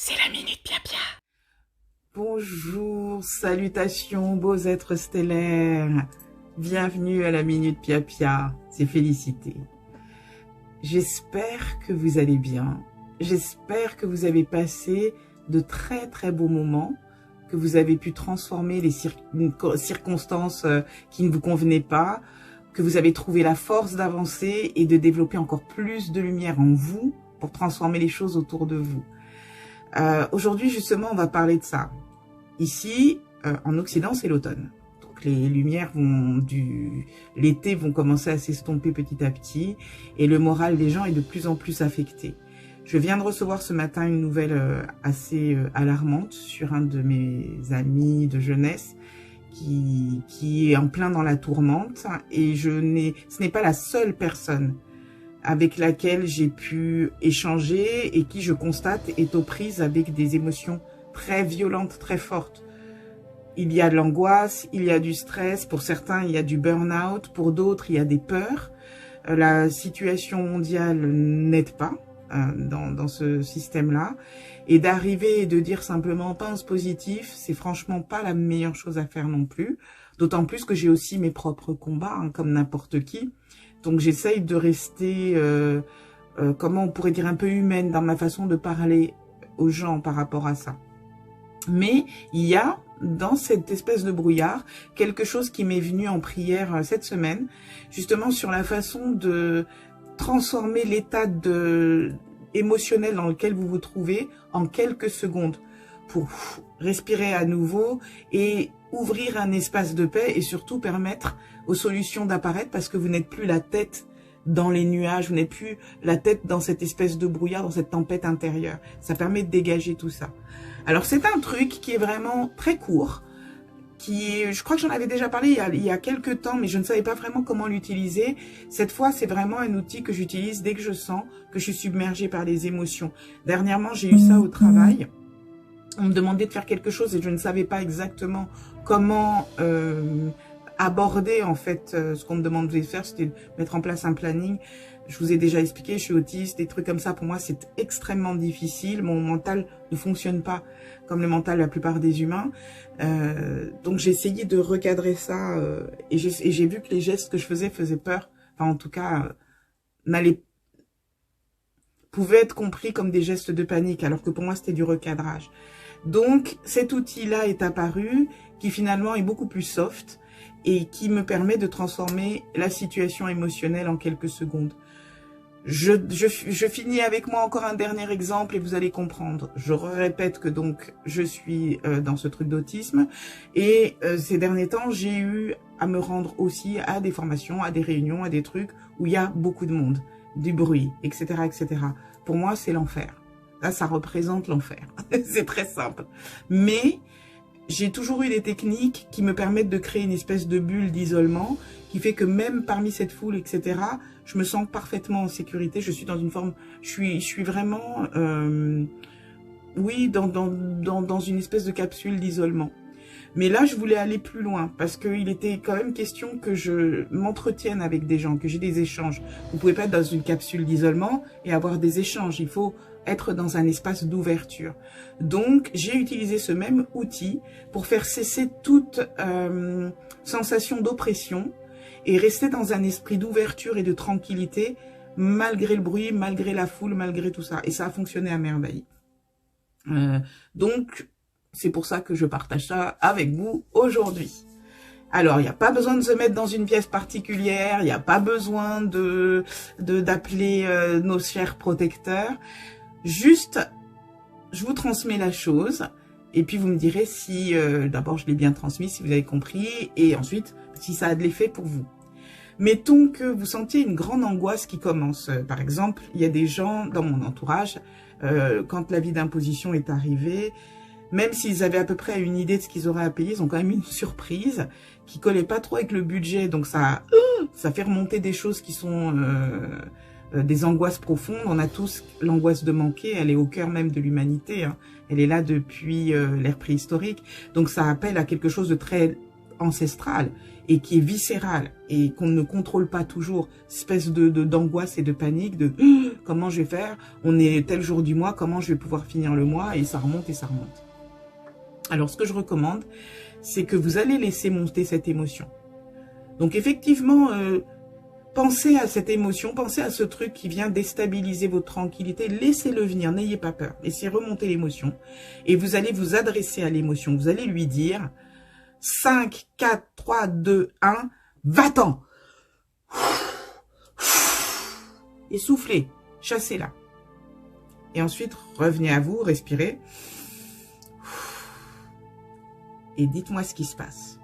C'est la Minute Pia-Pia. Bonjour, salutations beaux êtres stellaires. Bienvenue à la Minute Pia-Pia, c'est Félicité. J'espère que vous allez bien. J'espère que vous avez passé de très très beaux moments, que vous avez pu transformer les circonstances qui ne vous convenaient pas, que vous avez trouvé la force d'avancer et de développer encore plus de lumière en vous pour transformer les choses autour de vous. Aujourd'hui, justement, on va parler de ça. Ici, en Occident, c'est l'automne. Donc, les lumières l'été vont commencer à s'estomper petit à petit et le moral des gens est de plus en plus affecté. Je viens de recevoir ce matin une nouvelle assez alarmante sur un de mes amis de jeunesse qui est en plein dans la tourmente et ce n'est pas la seule personne avec laquelle j'ai pu échanger et qui, je constate, est aux prises avec des émotions très violentes, très fortes. Il y a de l'angoisse, il y a du stress, pour certains il y a du burn-out, pour d'autres il y a des peurs. La situation mondiale n'aide pas dans ce système-là. Et d'arriver et de dire simplement pense positif, c'est franchement pas la meilleure chose à faire non plus. D'autant plus que j'ai aussi mes propres combats, comme n'importe qui. Donc j'essaye de rester, comment on pourrait dire, un peu humaine dans ma façon de parler aux gens par rapport à ça. Mais il y a, dans cette espèce de brouillard, quelque chose qui m'est venu en prière cette semaine, justement sur la façon de transformer l'état émotionnel dans lequel vous vous trouvez en quelques secondes pour respirer à nouveau et ouvrir un espace de paix et surtout permettre aux solutions d'apparaître parce que vous n'êtes plus la tête dans les nuages, vous n'êtes plus la tête dans cette espèce de brouillard, dans cette tempête intérieure. Ça permet de dégager tout ça. Alors c'est un truc qui est vraiment très court, je crois que j'en avais déjà parlé il y a quelques temps, mais je ne savais pas vraiment comment l'utiliser. Cette fois, c'est vraiment un outil que j'utilise dès que je sens que je suis submergée par les émotions. Dernièrement, j'ai eu ça au travail. On me demandait de faire quelque chose et je ne savais pas exactement comment aborder en fait ce qu'on me demandait de faire, c'était de mettre en place un planning. Je vous ai déjà expliqué, je suis autiste, des trucs comme ça, pour moi c'est extrêmement difficile. Mon mental ne fonctionne pas comme le mental de la plupart des humains. Donc j'ai essayé de recadrer ça et j'ai vu que les gestes que je faisais faisaient peur. Enfin en tout cas, pouvaient être compris comme des gestes de panique, alors que pour moi c'était du recadrage. Donc cet outil-là est apparu, qui finalement est beaucoup plus soft et qui me permet de transformer la situation émotionnelle en quelques secondes. Je finis avec moi encore un dernier exemple et vous allez comprendre. Je répète que donc je suis dans ce truc d'autisme et ces derniers temps j'ai eu à me rendre aussi à des formations, à des réunions, à des trucs où il y a beaucoup de monde, du bruit, etc., etc. Pour moi c'est l'enfer. Là ça représente l'enfer. C'est très simple. Mais j'ai toujours eu des techniques qui me permettent de créer une espèce de bulle d'isolement qui fait que même parmi cette foule, etc., je me sens parfaitement en sécurité. Je suis dans une forme, je suis vraiment, oui, dans une espèce de capsule d'isolement. Mais là, je voulais aller plus loin parce qu'il était quand même question que je m'entretienne avec des gens, que j'ai des échanges. Vous pouvez pas être dans une capsule d'isolement et avoir des échanges. Il faut être dans un espace d'ouverture. Donc, j'ai utilisé ce même outil pour faire cesser toute sensation d'oppression et rester dans un esprit d'ouverture et de tranquillité malgré le bruit, malgré la foule, malgré tout ça. Et ça a fonctionné à merveille. Donc, c'est pour ça que je partage ça avec vous aujourd'hui. Alors, il n'y a pas besoin de se mettre dans une pièce particulière, il n'y a pas besoin d'appeler nos chers protecteurs. Juste, je vous transmets la chose et puis vous me direz si, d'abord je l'ai bien transmis, si vous avez compris, et ensuite si ça a de l'effet pour vous. Mettons que vous sentiez une grande angoisse qui commence. Par exemple, il y a des gens dans mon entourage, quand l'avis d'imposition est arrivé, même s'ils avaient à peu près une idée de ce qu'ils auraient à payer, ils ont quand même une surprise qui collait pas trop avec le budget. Donc ça fait remonter des choses qui sont des angoisses profondes. On a tous l'angoisse de manquer, elle est au cœur même de l'humanité. Hein. Elle est là depuis l'ère préhistorique. Donc ça appelle à quelque chose de très ancestrale et qui est viscérale et qu'on ne contrôle pas toujours, espèce d'angoisse et de panique de comment je vais faire, on est tel jour du mois, comment je vais pouvoir finir le mois, et ça remonte et ça remonte. Alors ce que je recommande, c'est que vous allez laisser monter cette émotion. Donc effectivement, pensez à cette émotion, pensez à ce truc qui vient déstabiliser votre tranquillité, laissez-le venir, n'ayez pas peur, laissez remonter l'émotion et vous allez vous adresser à l'émotion, vous allez lui dire 5, 4, 3, 2, 1, va-t'en. Et soufflez, chassez-la. Et ensuite, revenez à vous, respirez. Et dites-moi ce qui se passe.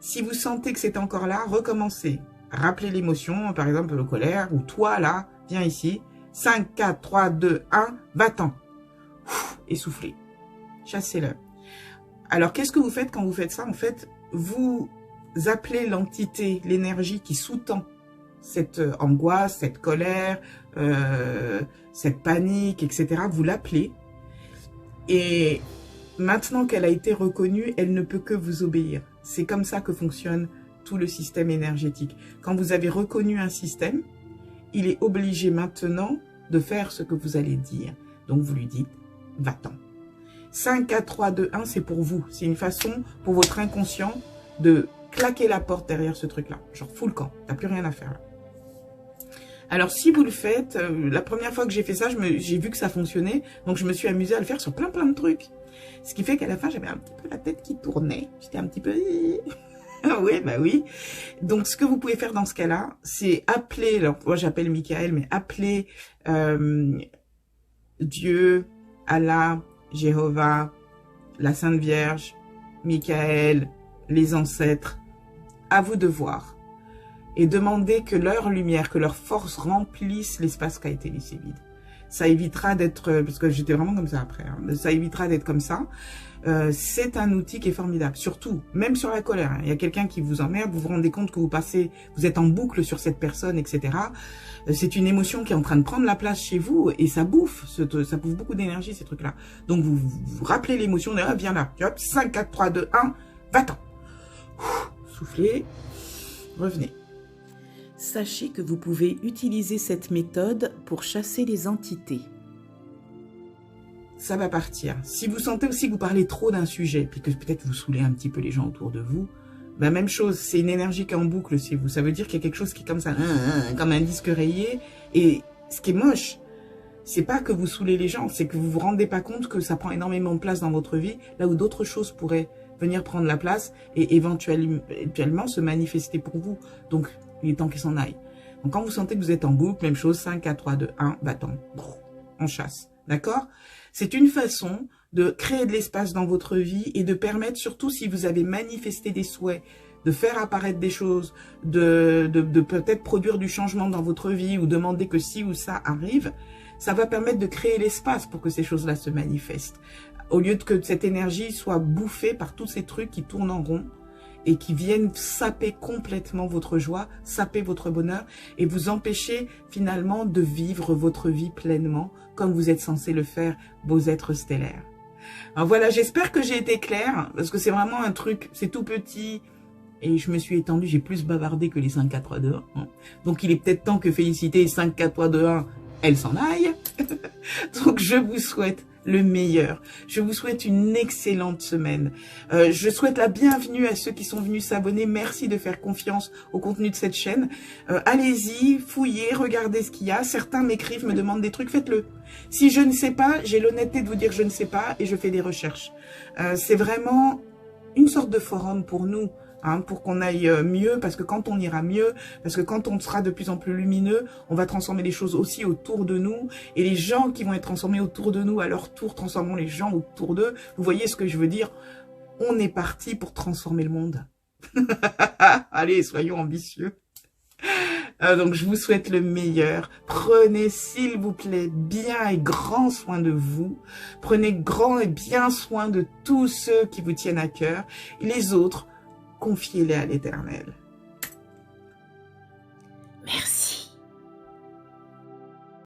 Si vous sentez que c'est encore là, recommencez. Rappelez l'émotion, par exemple la colère, ou toi là, viens ici. 5, 4, 3, 2, 1, va-t'en. Et soufflez. Chassez-le. Alors, qu'est-ce que vous faites quand vous faites ça? En fait, vous appelez l'entité, l'énergie qui sous-tend cette angoisse, cette colère, cette panique, etc. Vous l'appelez. Et maintenant qu'elle a été reconnue, elle ne peut que vous obéir. C'est comme ça que fonctionne tout le système énergétique. Quand vous avez reconnu un système, il est obligé maintenant de faire ce que vous allez dire. Donc, vous lui dites, va-t'en. 5, 4, 3, 2, 1, c'est pour vous. C'est une façon pour votre inconscient de claquer la porte derrière ce truc-là. Genre, fous le camp, t'as plus rien à faire là. Alors, si vous le faites, la première fois que j'ai fait ça, j'ai vu que ça fonctionnait. Donc, je me suis amusée à le faire sur plein de trucs. Ce qui fait qu'à la fin, j'avais un petit peu la tête qui tournait. J'étais un petit peu... oui, bah oui. Donc, ce que vous pouvez faire dans ce cas-là, c'est appeler... Alors, moi, j'appelle Michael, mais appeler Dieu, Allah, Jéhovah, la Sainte Vierge, Michael, les ancêtres. À vous de voir. Et demandez que leur lumière, que leur force remplisse l'espace qui a été laissé vide. Ça évitera d'être, parce que j'étais vraiment comme ça après, hein, ça évitera d'être comme ça. C'est un outil qui est formidable, surtout, même sur la colère. Hein. Il y a quelqu'un qui vous emmerde, vous vous rendez compte que vous êtes en boucle sur cette personne, etc. C'est une émotion qui est en train de prendre la place chez vous et ça bouffe beaucoup d'énergie, ces trucs-là. Donc vous rappelez l'émotion, ah, viens là, hop, 5, 4, 3, 2, 1, va-t'en. Soufflez, revenez. Sachez que vous pouvez utiliser cette méthode pour chasser les entités. Ça va partir. Si vous sentez aussi que vous parlez trop d'un sujet, puis que peut-être vous saoulez un petit peu les gens autour de vous, ben même chose, c'est une énergie qui est en boucle chez vous. Ça veut dire qu'il y a quelque chose qui est comme ça, comme un disque rayé. Et ce qui est moche, c'est pas que vous saoulez les gens, c'est que vous vous rendez pas compte que ça prend énormément de place dans votre vie, là où d'autres choses pourraient venir prendre la place et éventuellement se manifester pour vous. Donc, il est temps qu'il s'en aille. Donc, quand vous sentez que vous êtes en boucle, même chose, 5, 4, 3, 2, 1, va-t'en. On chasse. D'accord? C'est une façon de créer de l'espace dans votre vie et de permettre, surtout si vous avez manifesté des souhaits, de faire apparaître des choses, de peut-être produire du changement dans votre vie ou demander que ci ou ça arrive, ça va permettre de créer l'espace pour que ces choses-là se manifestent. Au lieu que cette énergie soit bouffée par tous ces trucs qui tournent en rond et qui viennent saper complètement votre joie, saper votre bonheur et vous empêcher finalement de vivre votre vie pleinement comme vous êtes censé le faire, beaux êtres stellaires. Alors voilà, j'espère que j'ai été claire parce que c'est vraiment un truc, c'est tout petit et je me suis étendue, j'ai plus bavardé que les 5, 4, 3, 2, 1. Donc il est peut-être temps que Félicité 5, 4, 3, 2, 1, elle s'en aille. Donc je vous souhaite le meilleur. Je vous souhaite une excellente semaine. Je souhaite la bienvenue à ceux qui sont venus s'abonner. Merci de faire confiance au contenu de cette chaîne. Allez-y, fouillez, regardez ce qu'il y a. Certains m'écrivent, me demandent des trucs, faites-le. Si je ne sais pas, j'ai l'honnêteté de vous dire que je ne sais pas et je fais des recherches. C'est vraiment une sorte de forum pour nous. Hein, pour qu'on aille mieux, parce que quand on ira mieux, parce que quand on sera de plus en plus lumineux, on va transformer les choses aussi autour de nous, et les gens qui vont être transformés autour de nous, à leur tour, transformons les gens autour d'eux. Vous voyez ce que je veux dire? On est parti pour transformer le monde. Allez, soyons ambitieux. Donc, je vous souhaite le meilleur. Prenez, s'il vous plaît, bien et grand soin de vous. Prenez grand et bien soin de tous ceux qui vous tiennent à cœur. Et les autres, confiez-les à l'Éternel. Merci.